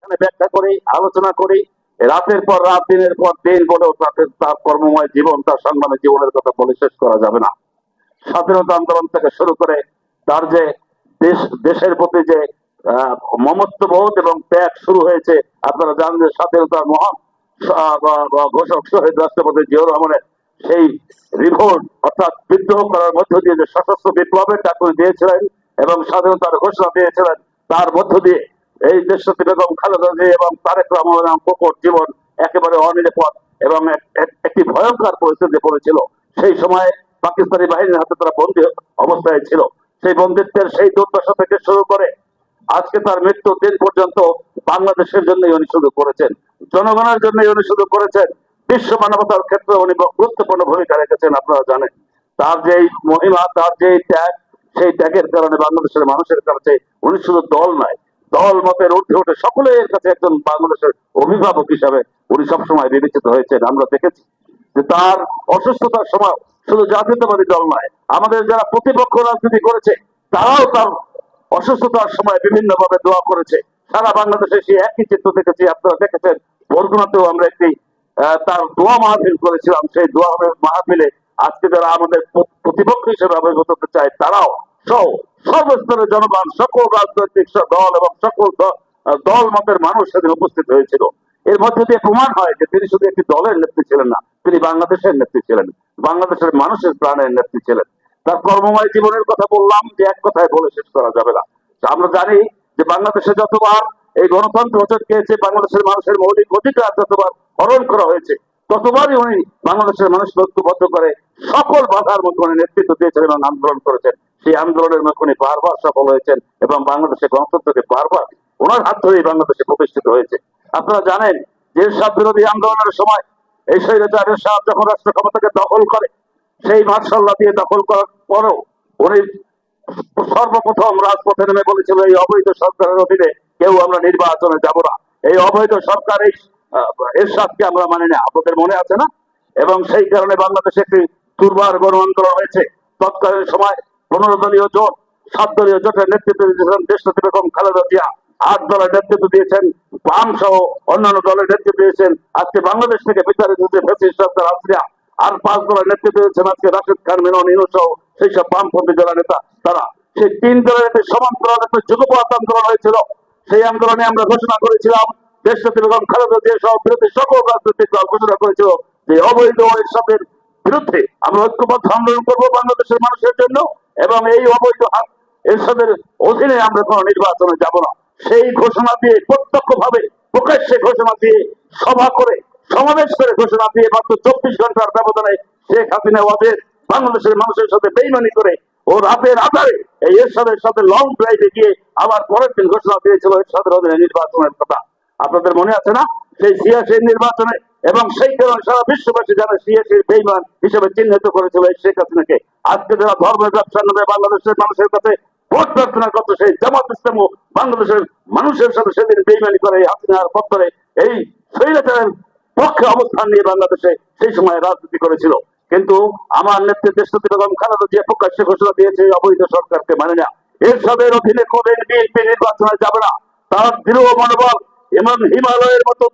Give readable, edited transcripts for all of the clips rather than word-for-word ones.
এখানে ব্যাখ্যা করি, আলোচনা করি। রাতের পর রাত, দিনের পর দিন বলেও তার কর্মময় জীবন, তার সংগ্রামী জীবনের কথা বলে শেষ করা যাবে না। স্বাধীনতা আন্দোলন থেকে শুরু করে তার যে দেশের প্রতি যে মমত্ববোধ এবং ত্যাগ শুরু হয়েছে। আপনারা জানেন যে স্বাধীনতার মহান ঘোষক শহীদ রাষ্ট্রপতি জিয়াউর রহমানের সেই রিভোল্ট অর্থাৎ বিদ্রোহ করার মধ্য দিয়ে যে সশস্ত্র বিপ্লবের ডাক দিয়েছিলেন এবং স্বাধীনতার ঘোষণা দিয়েছিলেন, তার মধ্য দিয়ে এই দেশনেত্রী বেগম খালেদা জিয়া এবং তারেক রহমানের প্রকট জীবন একেবারে অনিরাপদ এবং একটি ভয়ঙ্কর পরিস্থিতি পড়েছিল। সেই সময় পাকিস্তানি বাহিনীর হাতে তারা বন্দী অবস্থায় ছিল। সেই বন্দিত্বের সেই দুর্দশা থেকে শুরু করে আজকে তার মৃত্যুর দিন পর্যন্ত বাংলাদেশের জন্যই উনি শুরু করেছেন, জনগণের জন্যই উনি শুরু করেছেন, বিশ্ব মানবতার ক্ষেত্রে উনি গুরুত্বপূর্ণ ভূমিকা রেখেছেন। আপনারা জানেন তার যে মহিমা, তার যে ত্যাগ, সেই ত্যাগের কারণে বাংলাদেশের মানুষের কাছে উনি শুধু দল নয়, দল মতের ঊর্ধ্বে উঠে সকলের কাছে একজন বাংলাদেশের অভিভাবক হিসাবে উনি সবসময় বিবেচিত হয়েছেন। আমরা দেখেছি যে তার অসুস্থতার সময় শুধু জাতীয়তাবাদী দল নয়, আমাদের যারা প্রতিপক্ষ রাজনীতি করেছে তারাও তার অসুস্থতার সময় বিভিন্ন ভাবে দোয়া করেছে। সারা বাংলাদেশে সেই একই চিত্র দেখেছি। আপনারা দেখেছেন বরগুনাতেও আমরা একটি তার দোয়া মাহফিল করেছিলাম। সেই দোয়া মাহফিলে আজকে যারা আমাদের প্রতিপক্ষ হিসেবে আবির্ভূত হতে চায় তারাও সহ সর্বস্তরের জনগণ, সকল রাজনৈতিক দল এবং সকল দল মতের মানুষ সেদিন উপস্থিত হয়েছিল। এর মধ্যে দিয়ে প্রমাণ হয় যে তিনি শুধু একটি দলের নেত্রী ছিলেন না, তিনি বাংলাদেশের নেত্রী ছিলেন, বাংলাদেশের মানুষের প্রাণের নেত্রী ছিলেন। তার কর্মময় জীবনের কথা বললাম যে এক কথায় বলে শেষ করা যাবে না। আমরা জানি যে বাংলাদেশে যতবার এই গণতন্ত্র হোঁচট খেয়েছে, বাংলাদেশের মানুষের মৌলিক অধিকার যতবার হরণ করা হয়েছে, ততবারই উনি বাংলাদেশের মানুষকে ঐক্যবদ্ধ করে সকল বাধার মধ্যে উনি নেতৃত্ব দিয়েছেন এবং আন্দোলন করেছেন। সেই আন্দোলনের মধ্যে উনি বারবার সফল হয়েছেন এবং বাংলাদেশের গণতন্ত্রকে বারবার ওনার হাত ধরেই বাংলাদেশে প্রতিষ্ঠিত হয়েছে। আপনারা জানেন যে এরশাদ বিরোধী আন্দোলনের সময় এই স্বৈরাচার এরশাদ যখন রাষ্ট্র ক্ষমতাকে দখল করে, সেই মার্শাল্লাহ দিয়ে দখল করার পরেও উনি সর্বপ্রথম রাজপথে নেমে বলেছিল এই অবৈধ সরকারের অধীনে কেউ আমরা নির্বাচনে যাব না, এই অবৈধ সরকার এই এরশাদকে আমরা মানি না। আপনাদের মনে আছে না? এবং সেই কারণে বাংলাদেশে একটি দুর্বার গণ আন্দোলন হয়েছে। তৎকালীন সময় 15 দলীয় জোট, 7 দলীয় জোটের নেতৃত্ব দিয়েছিলেন দেশনেত্রী বেগম খালেদা জিয়া, 8 দলের নেতৃত্ব দিয়েছেন বাম সহ অন্যান্য দলের নেতৃত্ব দিয়েছেন আজকে বাংলাদেশ থেকে বিতাড়িত হচ্ছে ফ্যাসিস্ট সরকার হাসিনা, আর 5 দলের নেতৃত্ব দিয়েছেন আজকে রাশেদ খান, মেনন, ইনু সহ সেই সব বামপন্থী দলের নেতা। তারা সেই 3 দলের একটি সমান্তরাল একটা যুগপৎ আন্দোলন হয়েছিল। সেই আন্দোলনে আমরা ঘোষণা করেছিলাম, দেশনেত্রী বেগম খালেদা জিয়া সহ বিরোধী সকল রাজনৈতিক দল ঘোষণা করেছিল যে অবৈধ এরশাদের বিরুদ্ধে আমরা ঐক্যবদ্ধ আন্দোলন করবো বাংলাদেশের মানুষের জন্য, এবং এই অবৈধ এরশাদের অধীনে আমরা কোনো নির্বাচনে যাব না। সেই ঘোষণা দিয়ে প্রত্যক্ষ ভাবে প্রকাশ্যে ঘোষণা দিয়ে সভা করে সমাবেশ করে ঘোষণা দিয়ে মাত্র 24 ঘন্টার ব্যবধানে শেখ হাসিনা ওয়াজের বাংলাদেশের মানুষের সাথে বেইমানি করে ও রাতের আধারে এই এরশাদের সাথে লং ড্রাইভে গিয়ে আবার পরের দিন ঘোষণা দিয়েছিল এরশাদের অধীনে নির্বাচনের কথা। আপনাদের মনে আছে না? সেই সিয়াসির নির্বাচনে, এবং সেই কারণে সারা বিশ্ববাসী যারা সিয়াসির বেইমান হিসেবে চিহ্নিত করেছিল এই শেখ হাসিনাকে, আজকে যারা ধর্মের ব্যবসার নামে বাংলাদেশের মানুষের কাছে ভোট প্রার্থনা করছে, সেই জামাত ইসলামও বাংলাদেশের মানুষের সাথে সেদিন বেইমানি করে এই হাসিনার পক্ষে এই স্বৈরাচারের পক্ষে অবস্থান নিয়ে বাংলাদেশে সেই সময় রাজনীতি করেছিল। কিন্তু আমার নেতৃত্বে দেশনেত্রী বেগম খালেদা জিয়া প্রকাশ্যে ঘোষণা দিয়েছে অবৈধ সরকারকে মানে না, এরশাদের অধীনে কোনদিন বিএনপি নির্বাচনে যাবে না। তার দৃঢ় মনোবল এবং হিমালয়ের মতো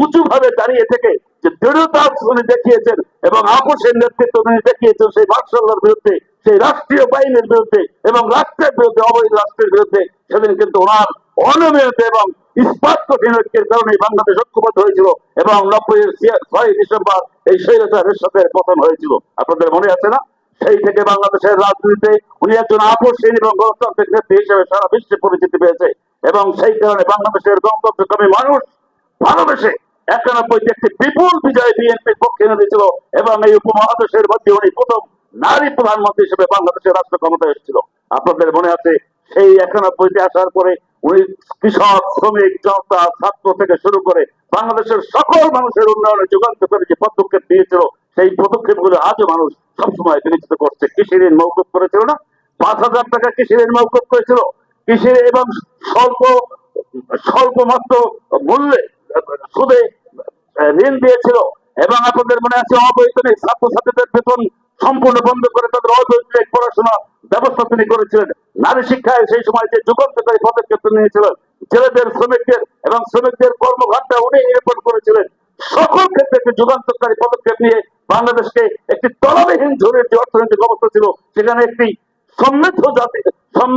উঁচু ভাবে দাঁড়িয়ে থেকে যে দৃঢ়তা উনি দেখিয়েছেন এবং আপোষের নেতৃত্ব উনি দেখিয়েছেন সেই মার্শাল্লার বিরুদ্ধে, সেই রাষ্ট্রীয় বাহিনীর বিরুদ্ধে এবং রাষ্ট্রের বিরুদ্ধে, অবৈধ রাষ্ট্রের বিরুদ্ধে, সেদিন কিন্তু ওনার অনিয়মিত এবং ইস্পাত কঠিন ঐক্যের কারণে বাংলাদেশ ঐক্যবদ্ধ হয়েছিল এবং 90-এর 6 ডিসেম্বর এই স্বৈরাচারের সাথে পতন হয়েছিল। আপনাদের মনে আছে না? সেই থেকে বাংলাদেশের রাজনীতিতে উনি একজন আপোষহীন এবং গণতান্ত্রিক নেত্রী হিসেবে সারা বিশ্বে পরিচিতি পেয়েছে, এবং সেই কারণে বাংলাদেশের গণতন্ত্রকামী মানুষ ভালোবেসে 91-তে একটি বিপুল বিজয় বিএনপির পক্ষে এনে দিয়েছিল, এবং এই উপমহাদেশের মধ্যে উনি প্রথম নারী প্রধানমন্ত্রী হিসেবে বাংলাদেশের রাষ্ট্র ক্ষমতায় এসেছিল। আপনাদের মনে আছে সেই 91-তে আসার পরে উনি কৃষক, শ্রমিক, জনতা, ছাত্র থেকে শুরু করে বাংলাদেশের সকল মানুষের উন্নয়নে যুগান্তকারী যে পদক্ষেপ নিয়েছিল, সেই পদক্ষেপগুলো আজও মানুষ সবসময় বিবেচিত করছে। কৃষি ঋণ মওকুফ করেছিল না? 5,000 টাকা কৃষি ঋণ মওকুফ করেছিল। কৃষি এবং স্বল্প মাত্র মূল্যে সুদে ঋণ দিয়েছিল, এবং আপনাদের মনে আছে অবৈতনিক ছাত্রছাত্রীদের বেতন সম্পূর্ণ বন্ধ করে তাদের অবৈতনিক পড়াশোনার ব্যবস্থা তিনি করেছিলেন। নারী শিক্ষায় সেই সময় যে যুগান্তকারী পদক্ষেপ নিয়েছিলেন, ছেলেদের, শ্রমিকদের এবং শ্রমিকদের কর্মঘণ্টা উনি নিরূপণ করেছিলেন। সকল ক্ষেত্রে একটি যুগান্তকারী পদক্ষেপ নিয়ে বাংলাদেশকে একটি তলাবিহীন ঝড়ের যে অর্থনৈতিক অবস্থা ছিল সেখানে একটি সমৃদ্ধ জাতি